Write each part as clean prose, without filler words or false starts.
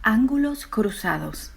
Ángulos cruzados.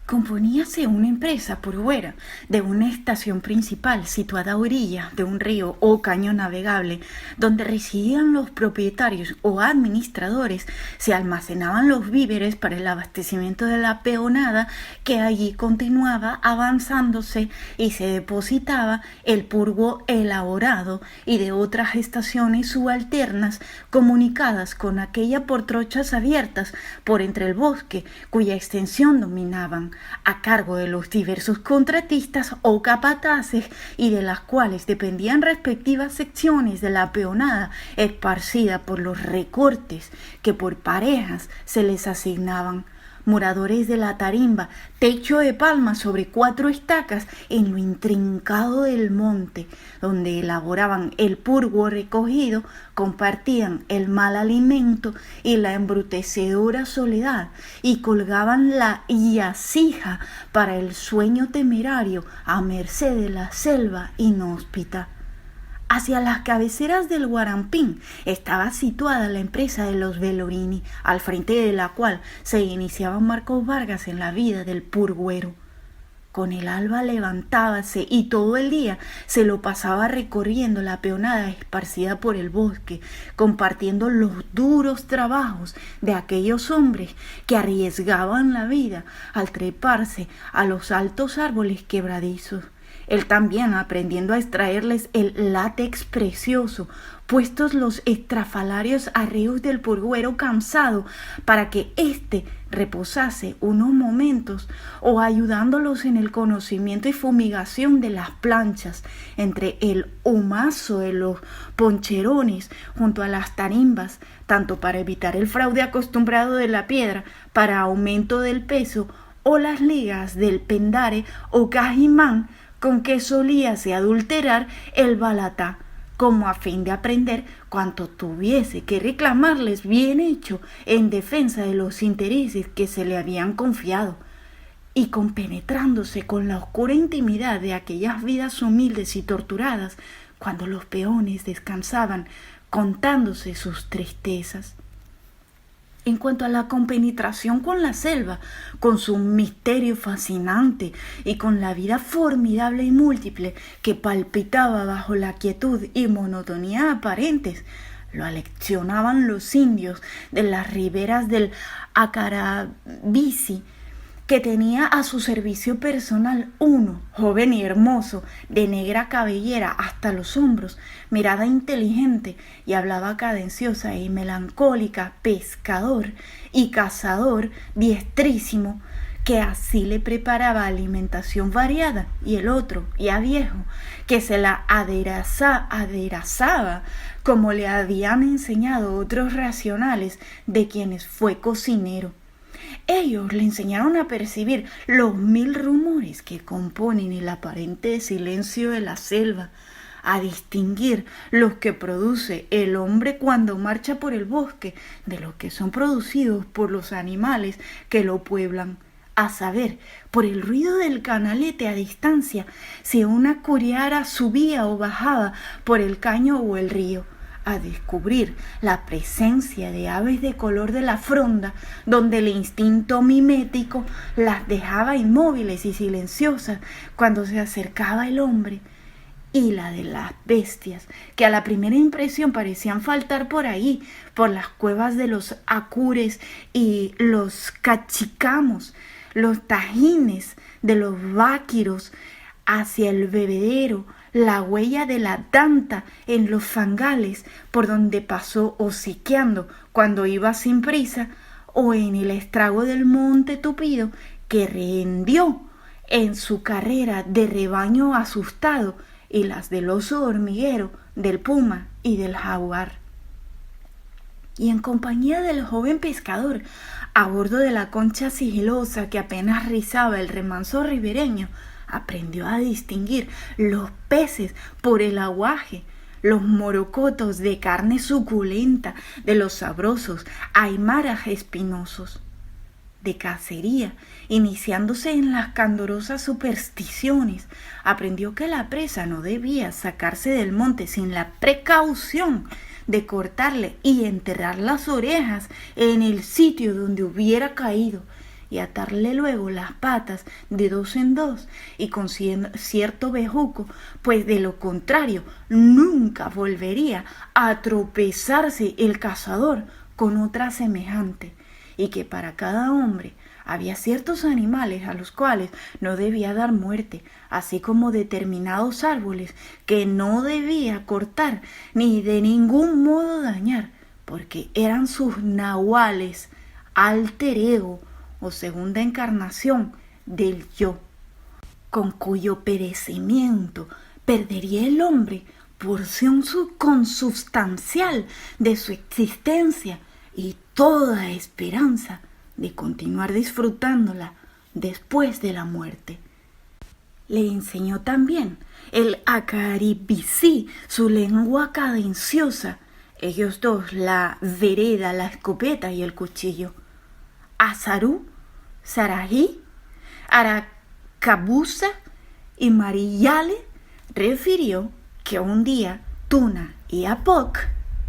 Componíase una empresa purguera de una estación principal situada a orillas de un río o caño navegable, donde residían los propietarios o administradores, se almacenaban los víveres para el abastecimiento de la peonada, que allí continuaba avanzándose, y se depositaba el purgo elaborado, y de otras estaciones subalternas comunicadas con aquella por trochas abiertas por entre el bosque, cuya extensión dominaban, a cargo de los diversos contratistas o capataces, y de las cuales dependían respectivas secciones de la peonada esparcida por los recortes que por parejas se les asignaban. Moradores de la tarimba, techo de palmas sobre 4 estacas en lo intrincado del monte, donde elaboraban el purgo recogido, compartían el mal alimento y la embrutecedora soledad, y colgaban la yacija para el sueño temerario a merced de la selva inhóspita. Hacia las cabeceras del Guarampín estaba situada la empresa de los Velorini, al frente de la cual se iniciaba Marcos Vargas en la vida del purguero. Con el alba levantábase y todo el día se lo pasaba recorriendo la peonada esparcida por el bosque, compartiendo los duros trabajos de aquellos hombres que arriesgaban la vida al treparse a los altos árboles quebradizos. Él también aprendiendo a extraerles el látex precioso, puestos los estrafalarios arreos del purguero cansado, para que éste reposase unos momentos, o ayudándolos en el conocimiento y fumigación de las planchas, entre el humazo de los poncherones junto a las tarimbas, tanto para evitar el fraude acostumbrado de la piedra para aumento del peso, o las ligas del pendare o cajimán con que solíase adulterar el balatá, como a fin de aprender cuanto tuviese que reclamarles bien hecho en defensa de los intereses que se le habían confiado, y compenetrándose con la oscura intimidad de aquellas vidas humildes y torturadas, cuando los peones descansaban contándose sus tristezas. En cuanto a la compenetración con la selva, con su misterio fascinante y con la vida formidable y múltiple que palpitaba bajo la quietud y monotonía aparentes, lo aleccionaban los indios de las riberas del Acarabisi, que tenía a su servicio personal uno, joven y hermoso, de negra cabellera hasta los hombros, mirada inteligente y hablaba cadenciosa y melancólica, pescador y cazador diestrísimo, que así le preparaba alimentación variada, y el otro, ya viejo, que se la aderezaba como le habían enseñado otros racionales de quienes fue cocinero. Ellos le enseñaron a percibir los 1000 rumores que componen el aparente silencio de la selva, a distinguir los que produce el hombre cuando marcha por el bosque de los que son producidos por los animales que lo pueblan, a saber, por el ruido del canalete a distancia, si una curiara subía o bajaba por el caño o el río, a descubrir la presencia de aves de color de la fronda, donde el instinto mimético las dejaba inmóviles y silenciosas cuando se acercaba el hombre, y la de las bestias, que a la primera impresión parecían faltar por ahí, por las cuevas de los acures y los cachicamos, los tajines de los váquiros, hacia el bebedero, la huella de la danta en los fangales por donde pasó hociqueando cuando iba sin prisa, o en el estrago del monte tupido que rehendió en su carrera de rebaño asustado, y las del oso hormiguero, del puma y del jaguar. Y en compañía del joven pescador, a bordo de la concha sigilosa que apenas rizaba el remanso ribereño, aprendió a distinguir los peces por el aguaje, los morocotos de carne suculenta de los sabrosos aymaras espinosos. De cacería, iniciándose en las candorosas supersticiones, aprendió que la presa no debía sacarse del monte sin la precaución de cortarle y enterrar las orejas en el sitio donde hubiera caído y atarle luego las patas de dos en dos y con cierto bejuco, pues de lo contrario nunca volvería a tropezarse el cazador con otra semejante, y que para cada hombre había ciertos animales a los cuales no debía dar muerte, así como determinados árboles que no debía cortar ni de ningún modo dañar, porque eran sus nahuales, alter ego o segunda encarnación del yo, con cuyo perecimiento perdería el hombre porción consubstancial de su existencia y toda esperanza de continuar disfrutándola después de la muerte. Le enseñó también el acaribisí, su lengua cadenciosa, ellos dos, la vereda, la escopeta y el cuchillo. Azarú, Sarají, Aracabuza y Mariyale refirió que un día Tuna y Apoc,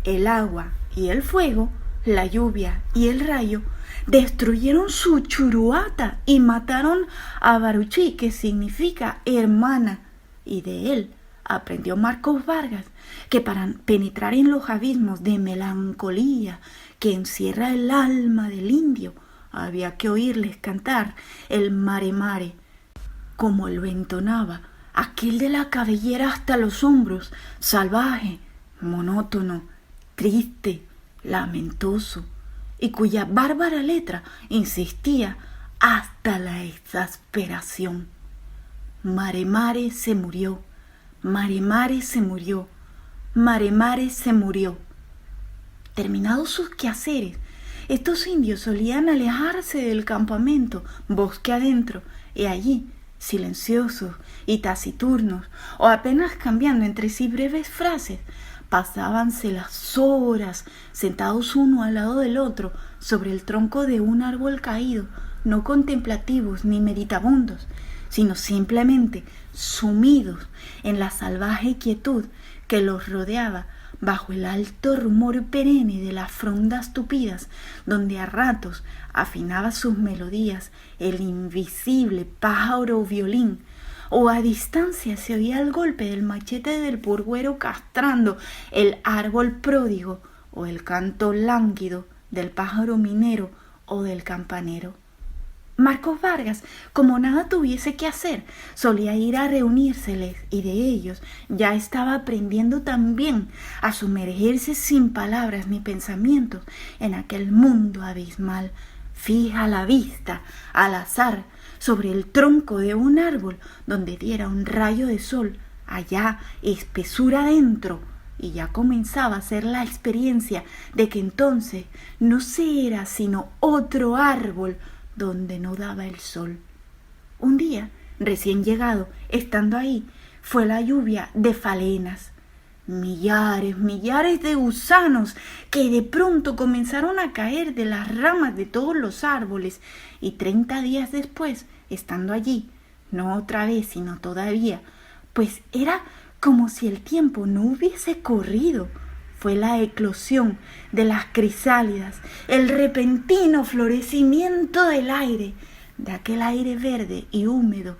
el agua y el fuego, la lluvia y el rayo, destruyeron su churuata y mataron a Baruchí, que significa hermana, y de él aprendió Marcos Vargas que para penetrar en los abismos de melancolía que encierra el alma del indio había que oírles cantar el mare mare, como lo entonaba aquel de la cabellera hasta los hombros, salvaje, monótono, triste, lamentoso, y cuya bárbara letra insistía hasta la exasperación. Mare mare se murió, mare mare se murió, mare mare se murió. Terminados sus quehaceres, estos indios solían alejarse del campamento, bosque adentro, y allí, silenciosos y taciturnos, o apenas cambiando entre sí breves frases, pasábanse las horas sentados uno al lado del otro sobre el tronco de un árbol caído, no contemplativos ni meditabundos, sino simplemente sumidos en la salvaje quietud que los rodeaba bajo el alto rumor perenne de las frondas tupidas, donde a ratos afinaba sus melodías el invisible pájaro violín, o a distancia se oía el golpe del machete del purguero castrando el árbol pródigo, o el canto lánguido del pájaro minero o del campanero. Marcos Vargas, como nada tuviese que hacer, solía ir a reunírseles, y de ellos ya estaba aprendiendo también a sumergirse sin palabras ni pensamientos en aquel mundo abismal. Fija la vista al azar sobre el tronco de un árbol donde diera un rayo de sol, allá espesura adentro, y ya comenzaba a hacer la experiencia de que entonces no se era sino otro árbol donde no daba el sol. Un día, recién llegado, estando ahí, fue la lluvia de falenas. Millares de gusanos que de pronto comenzaron a caer de las ramas de todos los árboles, y 30 días después, estando allí, no otra vez, sino todavía, pues era como si el tiempo no hubiese corrido, fue la eclosión de las crisálidas, el repentino florecimiento del aire, de aquel aire verde y húmedo,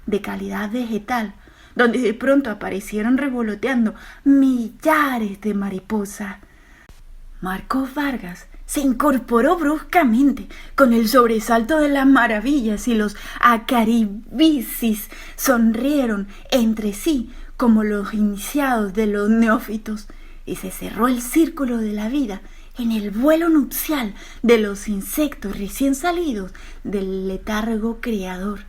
de calidad vegetal, donde de pronto aparecieron revoloteando millares de mariposas. Marcos Vargas se incorporó bruscamente con el sobresalto de las maravillas, y los acaribisis sonrieron entre sí como los iniciados de los neófitos, y se cerró el círculo de la vida en el vuelo nupcial de los insectos recién salidos del letargo creador.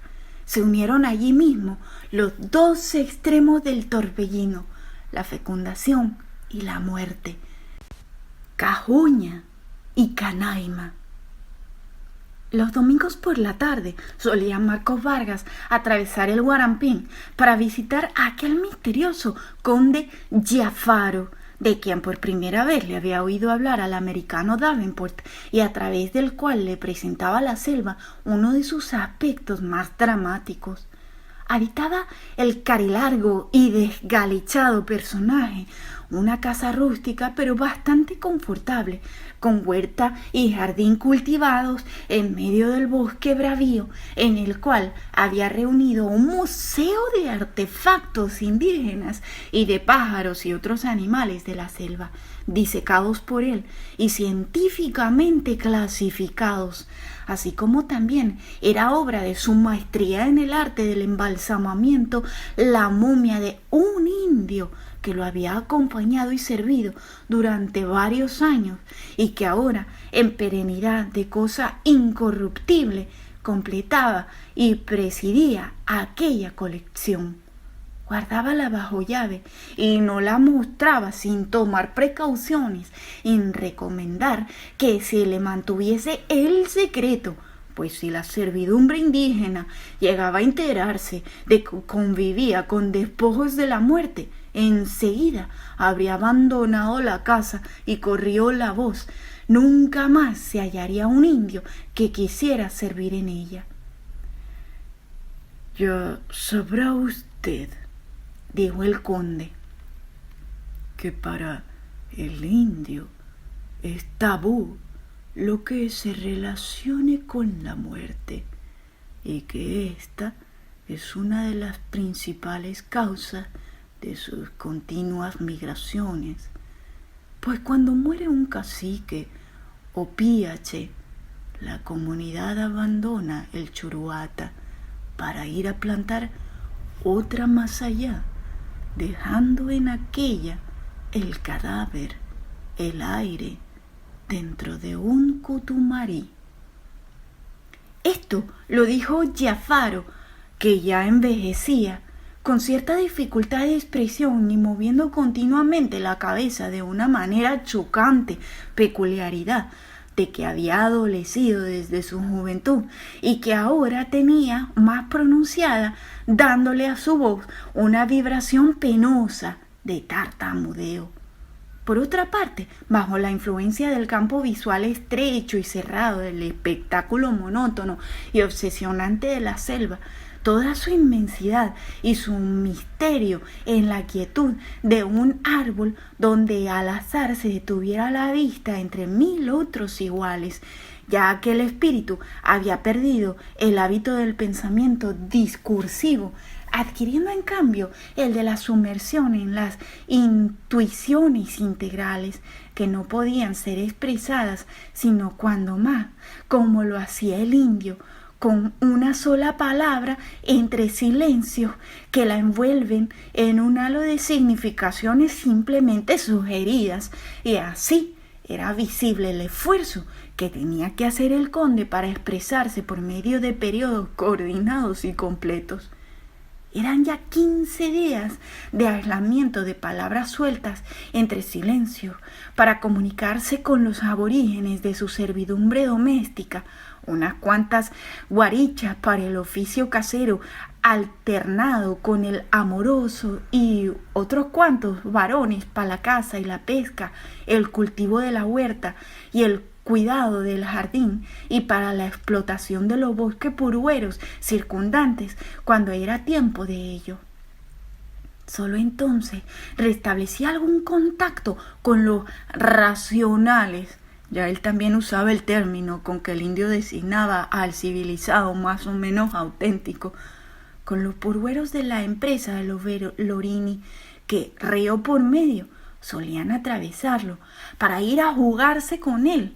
Se unieron allí mismo los dos extremos del torbellino, la fecundación y la muerte, Cajuña y Canaima. Los domingos por la tarde solía Marcos Vargas atravesar el Guarampín para visitar a aquel misterioso conde Giafaro, de quien por primera vez le había oído hablar al americano Davenport, y a través del cual le presentaba la selva uno de sus aspectos más dramáticos. Habitaba el carilargo y desgalichado personaje una casa rústica pero bastante confortable, con huerta y jardín cultivados en medio del bosque bravío, en el cual había reunido un museo de artefactos indígenas y de pájaros y otros animales de la selva, disecados por él y científicamente clasificados, así como también era obra de su maestría en el arte del embalsamamiento la momia de un indio que lo había acompañado y servido durante varios años y que ahora, en perenidad de cosa incorruptible, completaba y presidía aquella colección. Guardábala bajo llave y no la mostraba sin tomar precauciones en recomendar que se le mantuviese el secreto, pues si la servidumbre indígena llegaba a enterarse de que convivía con despojos de la muerte, enseguida habría abandonado la casa y corrió la voz. Nunca más se hallaría un indio que quisiera servir en ella. «Ya sabrá usted», dijo el conde, «que para el indio es tabú lo que se relacione con la muerte y que ésta es una de las principales causas de sus continuas migraciones, pues cuando muere un cacique o piache, la comunidad abandona el Churuata para ir a plantar otra más allá, dejando en aquella el cadáver, el aire, dentro de un cutumarí». Esto lo dijo Giafaro, que ya envejecía, con cierta dificultad de expresión y moviendo continuamente la cabeza de una manera chocante, peculiaridad de que había adolecido desde su juventud y que ahora tenía más pronunciada, dándole a su voz una vibración penosa de tartamudeo. Por otra parte, bajo la influencia del campo visual estrecho y cerrado del espectáculo monótono y obsesionante de la selva, toda su inmensidad y su misterio en la quietud de un árbol donde al azar se detuviera la vista entre 1000 otros iguales, ya que el espíritu había perdido el hábito del pensamiento discursivo, adquiriendo en cambio el de la sumersión en las intuiciones integrales que no podían ser expresadas sino cuando más, como lo hacía el indio, con una sola palabra entre silencios que la envuelven en un halo de significaciones simplemente sugeridas, y así era visible el esfuerzo que tenía que hacer el conde para expresarse por medio de periodos coordinados y completos. Eran ya 15 días de aislamiento de palabras sueltas entre silencios para comunicarse con los aborígenes de su servidumbre doméstica, unas cuantas guarichas para el oficio casero alternado con el amoroso y otros cuantos varones para la caza y la pesca, el cultivo de la huerta y el cuidado del jardín y para la explotación de los bosques purueros circundantes cuando era tiempo de ello. Solo entonces restablecía algún contacto con los racionales. Ya él también usaba el término con que el indio designaba al civilizado más o menos auténtico, con los purueros de la empresa de los Lorini, que río por medio solían atravesarlo para ir a jugarse con él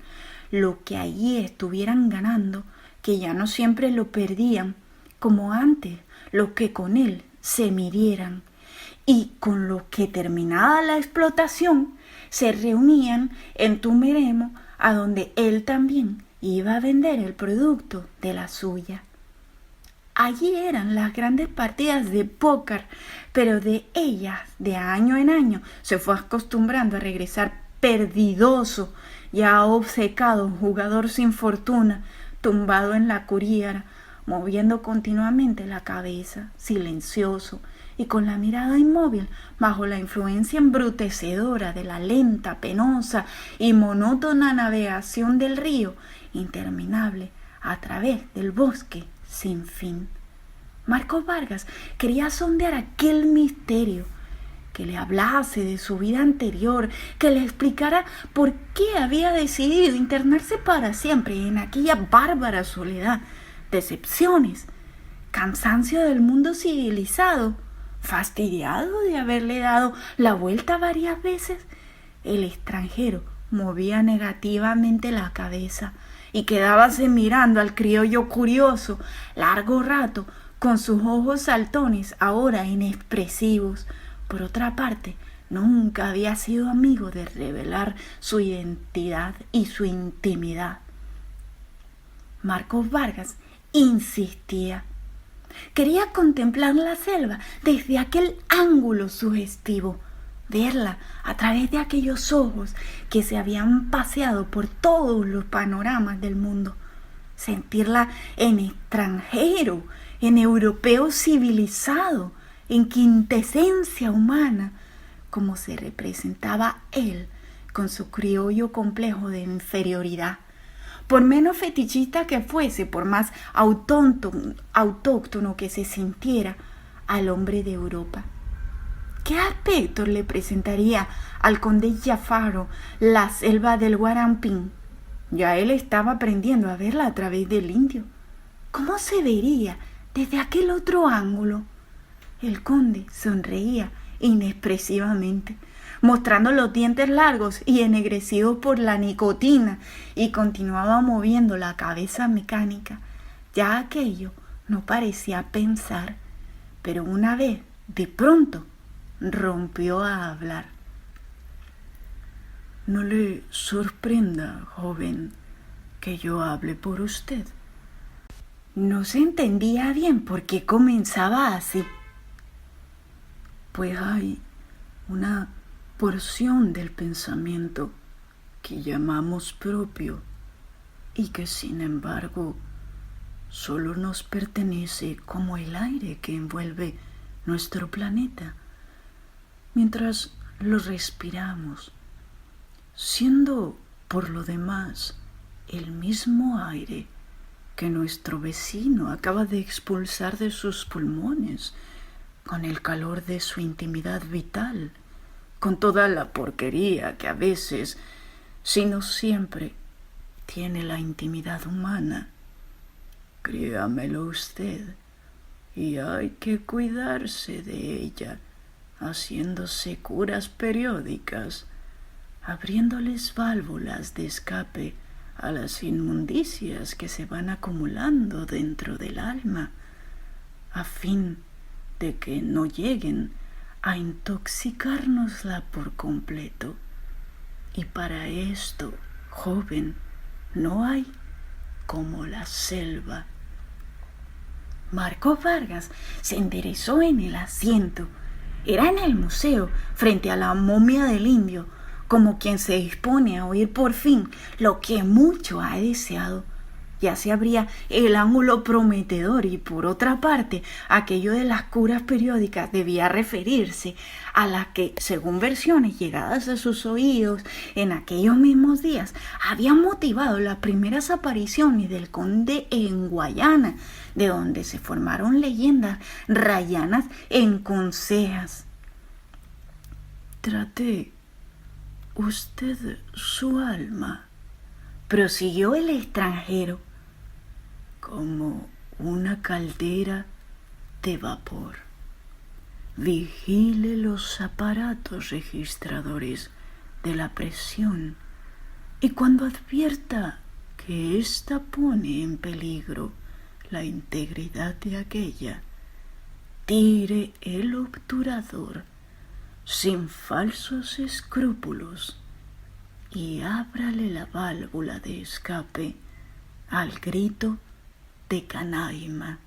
lo que allí estuvieran ganando, que ya no siempre lo perdían, como antes los que con él se midieran, y con los que terminada la explotación se reunían en Tumeremo, a donde él también iba a vender el producto de la suya. Allí eran las grandes partidas de póker, pero de ellas, de año en año, se fue acostumbrando a regresar perdidoso, ya obcecado, jugador sin fortuna, tumbado en la curiara, moviendo continuamente la cabeza, silencioso y con la mirada inmóvil bajo la influencia embrutecedora de la lenta, penosa y monótona navegación del río interminable a través del bosque sin fin. Marcos Vargas quería sondear aquel misterio que le hablase de su vida anterior, que le explicara por qué había decidido internarse para siempre en aquella bárbara soledad, decepciones, cansancio del mundo civilizado, fastidiado de haberle dado la vuelta varias veces. El extranjero movía negativamente la cabeza y quedábase mirando al criollo curioso largo rato con sus ojos saltones ahora inexpresivos. Por otra parte, nunca había sido amigo de revelar su identidad y su intimidad. Marcos Vargas insistía. Quería contemplar la selva desde aquel ángulo sugestivo, verla a través de aquellos ojos que se habían paseado por todos los panoramas del mundo, sentirla en extranjero, en europeo civilizado, en quintesencia humana, como se representaba él con su criollo complejo de inferioridad. Por menos fetichista que fuese, por más autóctono que se sintiera al hombre de Europa. ¿Qué aspecto le presentaría al conde Jafaro la selva del Guarampín? Ya él estaba aprendiendo a verla a través del indio. ¿Cómo se vería desde aquel otro ángulo? El conde sonreía inexpresivamente, mostrando los dientes largos y ennegrecidos por la nicotina, y continuaba moviendo la cabeza mecánica. Ya aquello no parecía pensar, pero una vez, de pronto, rompió a hablar. No le sorprenda, joven, que yo hable por usted. No se entendía bien por qué comenzaba así. Pues hay una porción del pensamiento que llamamos propio y que sin embargo solo nos pertenece como el aire que envuelve nuestro planeta mientras lo respiramos, siendo por lo demás el mismo aire que nuestro vecino acaba de expulsar de sus pulmones con el calor de su intimidad vital, con toda la porquería que a veces, si no siempre, tiene la intimidad humana. Créamelo usted, y hay que cuidarse de ella, haciéndose curas periódicas, abriéndoles válvulas de escape a las inmundicias que se van acumulando dentro del alma, a fin de que no lleguen a intoxicárnosla por completo. Y para esto, joven, no hay como la selva. Marcos Vargas se enderezó en el asiento. Era en el museo, frente a la momia del indio, como quien se dispone a oír por fin lo que mucho ha deseado. Ya se abría el ángulo prometedor y, por otra parte, aquello de las curas periódicas debía referirse a las que, según versiones llegadas a sus oídos en aquellos mismos días, habían motivado las primeras apariciones del conde en Guayana, de donde se formaron leyendas rayanas en consejas. Trate usted su alma, prosiguió el extranjero, como una caldera de vapor. Vigile los aparatos registradores de la presión y cuando advierta que ésta pone en peligro la integridad de aquella, tire el obturador sin falsos escrúpulos y ábrale la válvula de escape al grito de Canaima,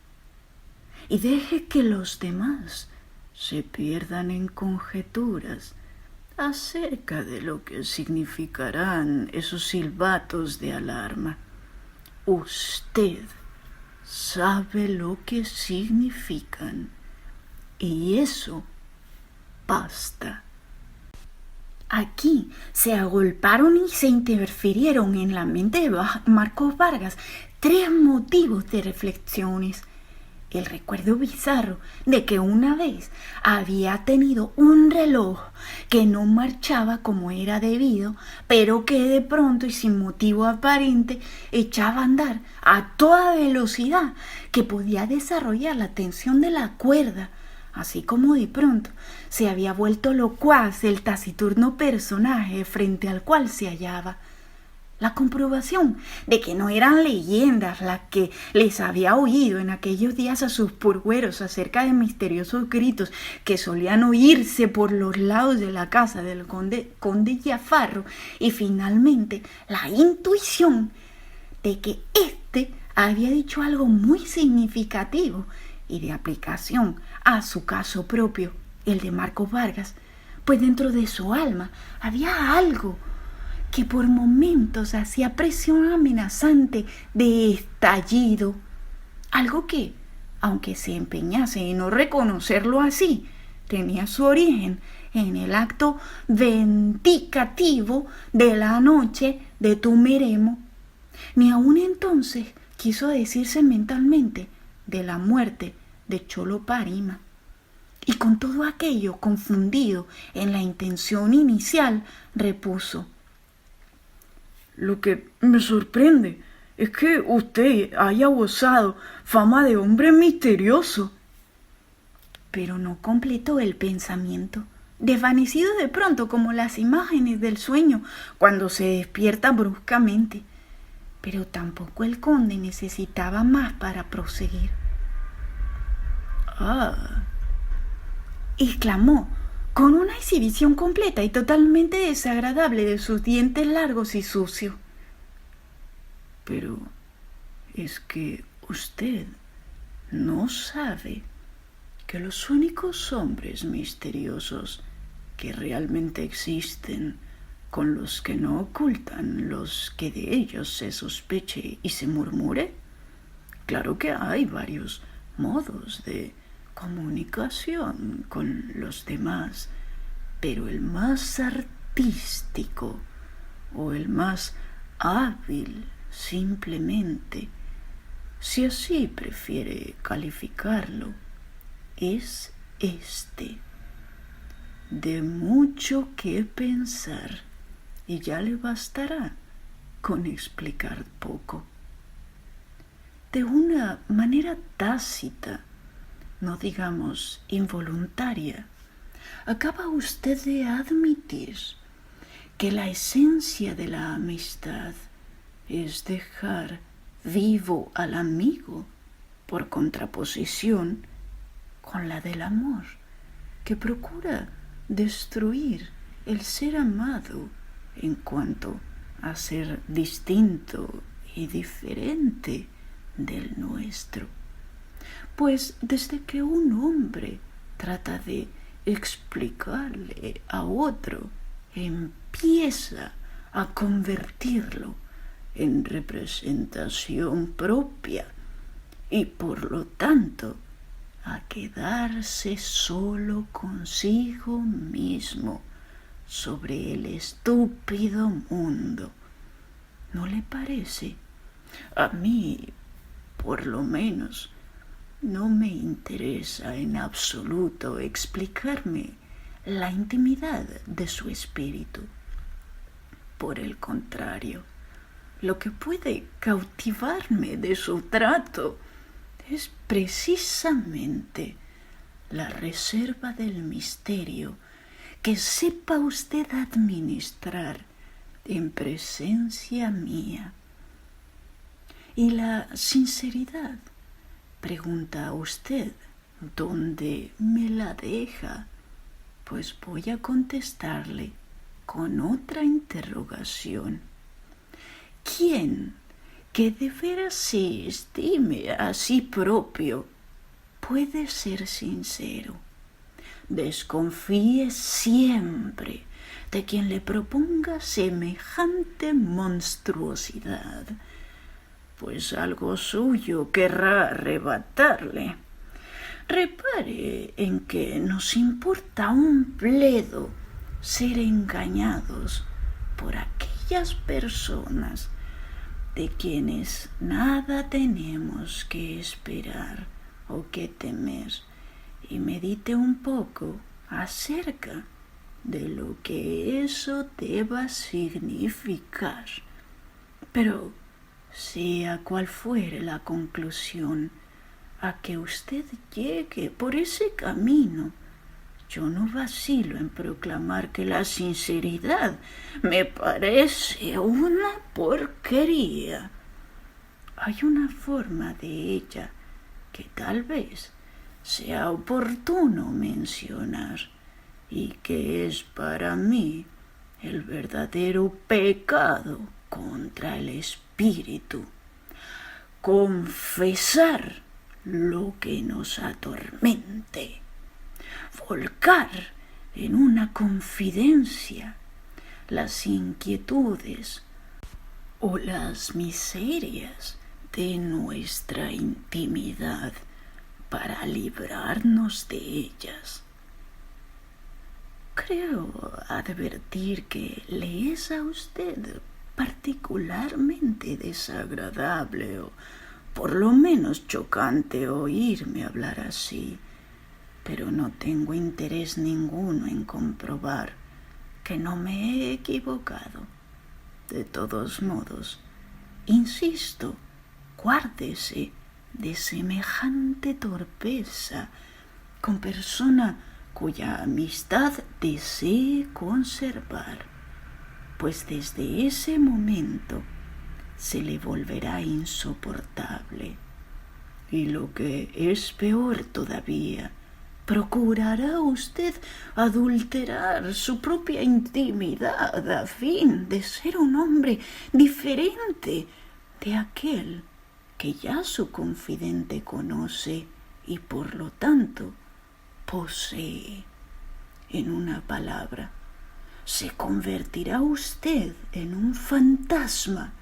y deje que los demás se pierdan en conjeturas acerca de lo que significarán esos silbatos de alarma. Usted sabe lo que significan, y eso basta. Aquí se agolparon y se interfirieron en la mente de Marcos Vargas tres motivos de reflexiones. el recuerdo bizarro de que una vez había tenido un reloj que no marchaba como era debido, pero que de pronto y sin motivo aparente echaba a andar a toda velocidad, que podía desarrollar la tensión de la cuerda, así como de pronto se había vuelto locuaz el taciturno personaje frente al cual se hallaba. La comprobación de que no eran leyendas las que les había oído en aquellos días a sus purgueros acerca de misteriosos gritos que solían oírse por los lados de la casa del conde Giafarro, y finalmente la intuición de que éste había dicho algo muy significativo y de aplicación a su caso propio, el de Marcos Vargas, pues dentro de su alma había algo que por momentos hacía presión amenazante de estallido, algo que, aunque se empeñase en no reconocerlo así, tenía su origen en el acto vindicativo de la noche de Tumeremo. Ni aun entonces quiso decirse mentalmente de la muerte de Cholo Parima. Y con todo aquello confundido en la intención inicial, repuso: Lo que me sorprende es que usted haya gozado fama de hombre misterioso. Pero no completó el pensamiento, desvanecido de pronto como las imágenes del sueño cuando se despierta bruscamente. Pero tampoco el conde necesitaba más para proseguir. Ah, exclamó, con una exhibición completa y totalmente desagradable de sus dientes largos y sucios. pero es que usted no sabe que los únicos hombres misteriosos que realmente existen, con los que no ocultan los que de ellos se sospeche y se murmure. Claro que hay varios modos de comunicación con los demás, pero el más artístico o el más hábil, simplemente, si así prefiere calificarlo, es este. De mucho que pensar, y ya le bastará con explicar poco. De una manera tácita, no digamos involuntaria, acaba usted de admitir que la esencia de la amistad es dejar vivo al amigo, por contraposición con la del amor, que procura destruir el ser amado en cuanto a ser distinto y diferente del nuestro. Pues desde que un hombre trata de explicarle a otro, empieza a convertirlo en representación propia y por lo tanto a quedarse solo consigo mismo sobre el estúpido mundo. ¿No le parece? A mí, por lo menos, no me interesa en absoluto explicarme la intimidad de su espíritu. Por el contrario, lo que puede cautivarme de su trato es precisamente la reserva del misterio que sepa usted administrar en presencia mía. Y la sinceridad, pregunta usted, ¿dónde me la deja? Pues voy a contestarle con otra interrogación. ¿Quién que de veras se estime a sí propio puede ser sincero? Desconfíe siempre de quien le proponga semejante monstruosidad, pues algo suyo querrá arrebatarle. Repare en que nos importa un bledo ser engañados por aquellas personas de quienes nada tenemos que esperar o qué temer y medite un poco acerca de lo que eso deba significar. Pero sea cual fuere la conclusión a que usted llegue por ese camino, yo no vacilo en proclamar que la sinceridad me parece una porquería. Hay una forma de ella que tal vez sea oportuno mencionar y que es para mí el verdadero pecado contra el espíritu: confesar lo que nos atormente, volcar en una confidencia las inquietudes o las miserias de nuestra intimidad para librarnos de ellas. Creo advertir que le es a usted particularmente desagradable o por lo menos chocante oírme hablar así, pero no tengo interés ninguno en comprobar que no me he equivocado. De todos modos, insisto, guárdese de semejante torpeza con persona cuya amistad desee conservar, pues desde ese momento se le volverá insoportable. Y lo que es peor todavía, procurará usted adulterar su propia intimidad a fin de ser un hombre diferente de aquel que ya su confidente conoce y por lo tanto posee. En una palabra, se convertirá usted en un fantasma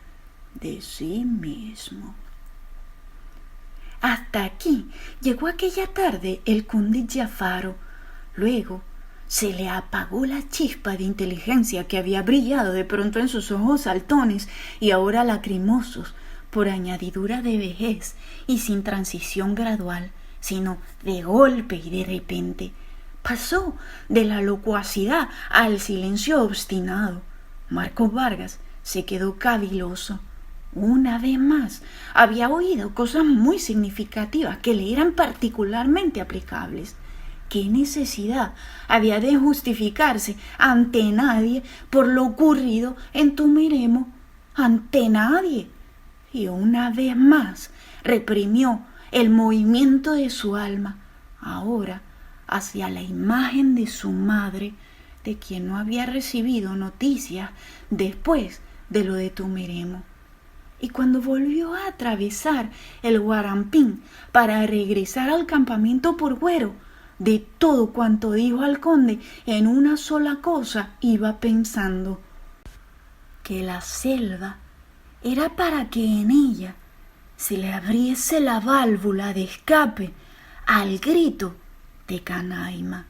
de sí mismo. Hasta aquí llegó aquella tarde el conde Giafaro. Luego se le apagó la chispa de inteligencia que había brillado de pronto en sus ojos saltones y ahora lacrimosos por añadidura de vejez y sin transición gradual, sino de golpe y de repente. Pasó de la locuacidad al silencio obstinado. Marcos Vargas se quedó caviloso. Una vez más había oído cosas muy significativas que le eran particularmente aplicables. ¿Qué necesidad había de justificarse ante nadie por lo ocurrido en Tumiremo? Ante nadie. Y una vez más reprimió el movimiento de su alma, ahora hacia la imagen de su madre, de quien no había recibido noticias después de lo de Tumiremo. Y cuando volvió a atravesar el Guarampín para regresar al campamento por Güero, de todo cuanto dijo al conde en una sola cosa iba pensando: que la selva era para que en ella se le abriese la válvula de escape al grito de Canaima.